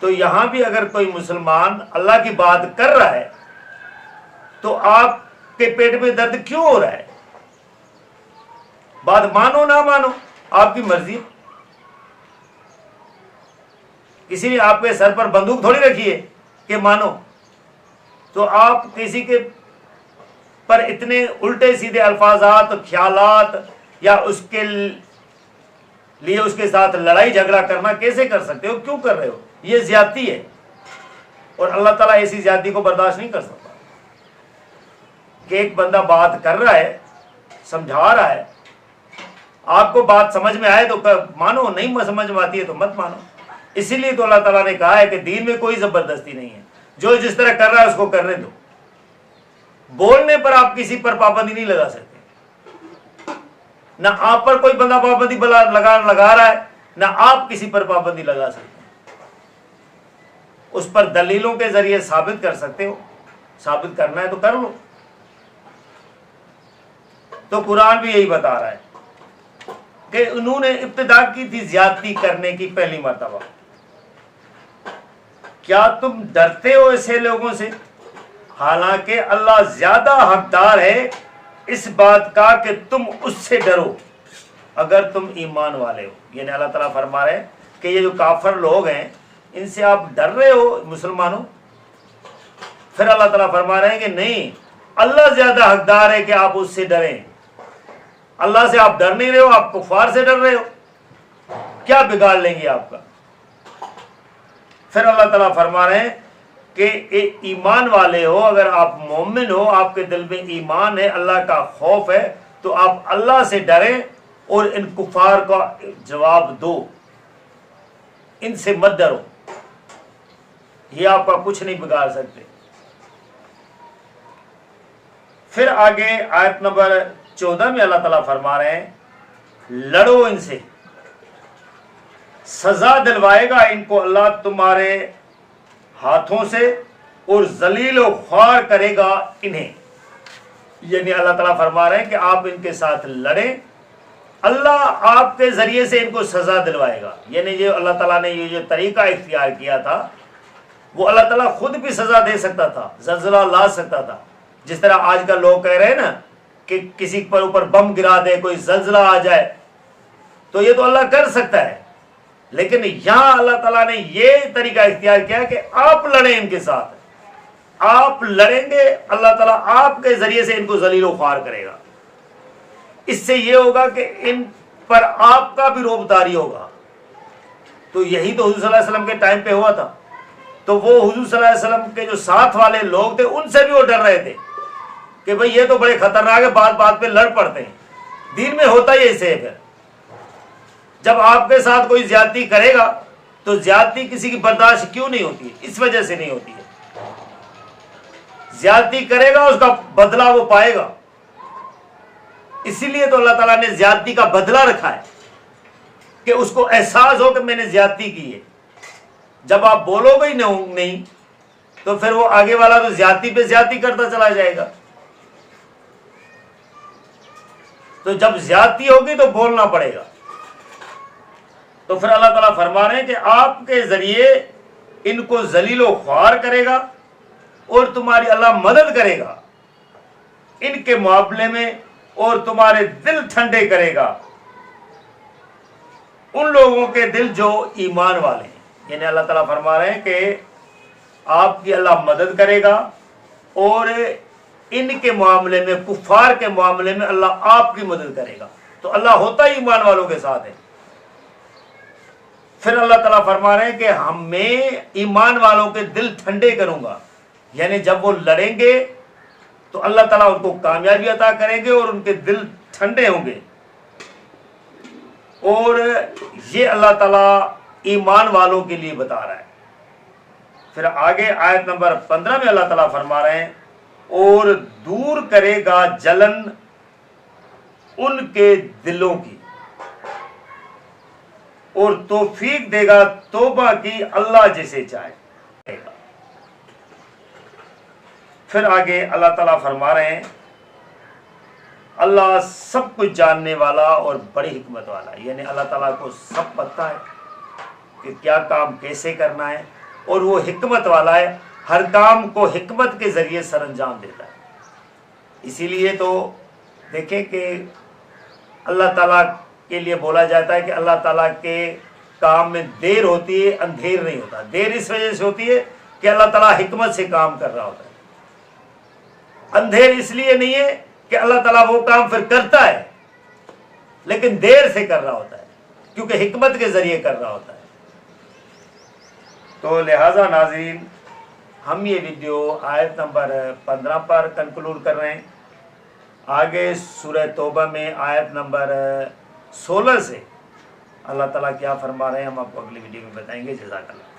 تو یہاں بھی اگر کوئی مسلمان اللہ کی بات کر رہا ہے تو آپ کے پیٹ میں درد کیوں ہو رہا ہے؟ بات مانو نہ مانو آپ کی مرضی. کسی نے آپ کے سر پر بندوق تھوڑی رکھی ہے کہ مانو. تو آپ کسی کے پر اتنے الٹے سیدھے الفاظات، خیالات یا اس کے لیے اس کے ساتھ لڑائی جھگڑا کرنا کیسے کر سکتے ہو؟ کیوں کر رہے ہو؟ یہ زیادتی ہے، اور اللہ تعالیٰ ایسی زیادتی کو برداشت نہیں کر سکتا. کہ ایک بندہ بات کر رہا ہے، سمجھا رہا ہے، آپ کو بات سمجھ میں آئے تو مانو، نہیں سمجھ میں آتی ہے تو مت مانو. اسی لیے تو اللہ تعالیٰ نے کہا ہے کہ دین میں کوئی زبردستی نہیں ہے، جو جس طرح کر رہا ہے اس کو کرنے دو. بولنے پر آپ کسی پر پابندی نہیں لگا سکتے، نہ آپ پر کوئی بندہ پابندی لگا رہا ہے، نہ آپ کسی پر پابندی لگا سکتے. اس پر دلیلوں کے ذریعے ثابت کر سکتے ہو، ثابت کرنا ہے تو کر لو. تو قرآن بھی یہی بتا رہا ہے کہ انہوں نے ابتدا کی تھی زیادتی کرنے کی پہلی مرتبہ. کیا تم ڈرتے ہو ایسے لوگوں سے؟ حالانکہ اللہ زیادہ حقدار ہے اس بات کا کہ تم اس سے ڈرو اگر تم ایمان والے ہو. یعنی اللہ تعالیٰ فرما رہے ہیں کہ یہ جو کافر لوگ ہیں ان سے آپ ڈر رہے ہو مسلمانوں. پھر اللہ تعالیٰ فرما رہے ہیں کہ نہیں، اللہ زیادہ حقدار ہے کہ آپ اس سے ڈریں. اللہ سے آپ ڈر نہیں رہے ہو، آپ کفار سے ڈر رہے ہو. کیا بگاڑ لیں گے آپ کا؟ پھر اللہ تعالیٰ فرما رہے ہیں کہ ایمان والے ہو، اگر آپ مومن ہو، آپ کے دل میں ایمان ہے، اللہ کا خوف ہے، تو آپ اللہ سے ڈریں اور ان کفار کا جواب دو. ان سے مت ڈرو، یہ آپ کا کچھ نہیں بگاڑ سکتے. پھر آگے آیت نمبر 14 میں اللہ تعالیٰ فرما رہے ہیں لڑو ان سے، سزا دلوائے گا ان کو اللہ تمہارے ہاتھوں سے، اور ذلیل و خوار کرے گا انہیں. یعنی اللہ تعالیٰ فرما رہے ہیں کہ آپ ان کے ساتھ لڑیں، اللہ آپ کے ذریعے سے ان کو سزا دلوائے گا. یعنی یہ اللہ تعالیٰ نے یہ جو طریقہ اختیار کیا تھا وہ اللہ تعالیٰ خود بھی سزا دے سکتا تھا، زلزلہ لا سکتا تھا. جس طرح آج کل لوگ کہہ رہے ہیں نا کہ کسی پر اوپر بم گرا دے، کوئی زلزلہ آ جائے، تو یہ تو اللہ کر سکتا ہے. لیکن یہاں اللہ تعالیٰ نے یہ طریقہ اختیار کیا کہ آپ لڑیں ان کے ساتھ. آپ لڑیں گے، اللہ تعالیٰ آپ کے ذریعے سے ان کو ذلیل و خوار کرے گا. اس سے یہ ہوگا کہ ان پر آپ کا بھی روب طاری ہوگا. تو یہی تو حضور صلی اللہ علیہ وسلم کے ٹائم پہ ہوا تھا. تو وہ حضور صلی اللہ علیہ وسلم کے جو ساتھ والے لوگ تھے ان سے بھی وہ ڈر رہے تھے کہ بھئی یہ تو بڑے خطرناک ہے، بات بات پہ لڑ پڑتے ہیں. دین میں ہوتا ہی ایسے ہے. پھر جب آپ کے ساتھ کوئی زیادتی کرے گا تو زیادتی کسی کی برداشت کیوں نہیں ہوتی ہے؟ اس وجہ سے نہیں ہوتی ہے. زیادتی کرے گا اس کا بدلہ وہ پائے گا. اسی لیے تو اللہ تعالیٰ نے زیادتی کا بدلہ رکھا ہے کہ اس کو احساس ہو کہ میں نے زیادتی کی ہے. جب آپ بولو گے ہی نہیں تو پھر وہ آگے والا تو زیادتی پہ زیادتی کرتا چلا جائے گا. تو جب زیادتی ہوگی تو بولنا پڑے گا. تو پھر اللہ تعالیٰ فرما رہے ہیں کہ آپ کے ذریعے ان کو ذلیل و خوار کرے گا اور تمہاری اللہ مدد کرے گا ان کے معاملے میں، اور تمہارے دل ٹھنڈے کرے گا ان لوگوں کے دل جو ایمان والے ہیں. یعنی اللہ تعالیٰ فرما رہے ہیں کہ آپ کی اللہ مدد کرے گا اور ان کے معاملے میں، کفار کے معاملے میں اللہ آپ کی مدد کرے گا. تو اللہ ہوتا ہی ایمان والوں کے ساتھ ہے. پھر اللہ تعالیٰ فرما رہے ہیں کہ میں ایمان والوں کے دل ٹھنڈے کروں گا. یعنی جب وہ لڑیں گے تو اللہ تعالیٰ ان کو کامیابی عطا کریں گے اور ان کے دل ٹھنڈے ہوں گے. اور یہ اللہ تعالیٰ ایمان والوں کے لیے بتا رہا ہے. پھر آگے آیت نمبر 15 میں اللہ تعالیٰ فرما رہے ہیں اور دور کرے گا جلن ان کے دلوں کی، اور توفیق دے گا توبہ کی اللہ جسے چاہے. پھر آگے اللہ تعالیٰ فرما رہے ہیں اللہ سب کچھ جاننے والا اور بڑی حکمت والا. یعنی اللہ تعالیٰ کو سب پتہ ہے کہ کیا کام کیسے کرنا ہے اور وہ حکمت والا ہے، ہر کام کو حکمت کے ذریعے سر انجام دیتا ہے۔ اسی لیے تو دیکھیں کہ اللہ تعالیٰ کے لیے بولا جاتا ہے کہ اللہ تعالیٰ کے کام میں دیر ہوتی ہے، اندھیر نہیں ہوتا۔ دیر اس وجہ سے ہوتی ہے کہ اللہ تعالیٰ حکمت سے کام کر رہا ہوتا ہے، اندھیر اس لیے نہیں ہے کہ اللہ تعالیٰ وہ کام پھر کرتا ہے لیکن دیر سے کر رہا ہوتا ہے، کیونکہ حکمت کے ذریعے کر رہا ہوتا ہے۔ تو لہٰذا ناظرین، ہم یہ ویڈیو آیت نمبر 15 پر کنکلوڈ کر رہے ہیں۔ آگے سورہ توبہ میں آیت نمبر 16 سے اللہ تعالیٰ کیا فرما رہے ہیں ہم آپ کو اگلی ویڈیو میں بتائیں گے۔ جزاک اللہ۔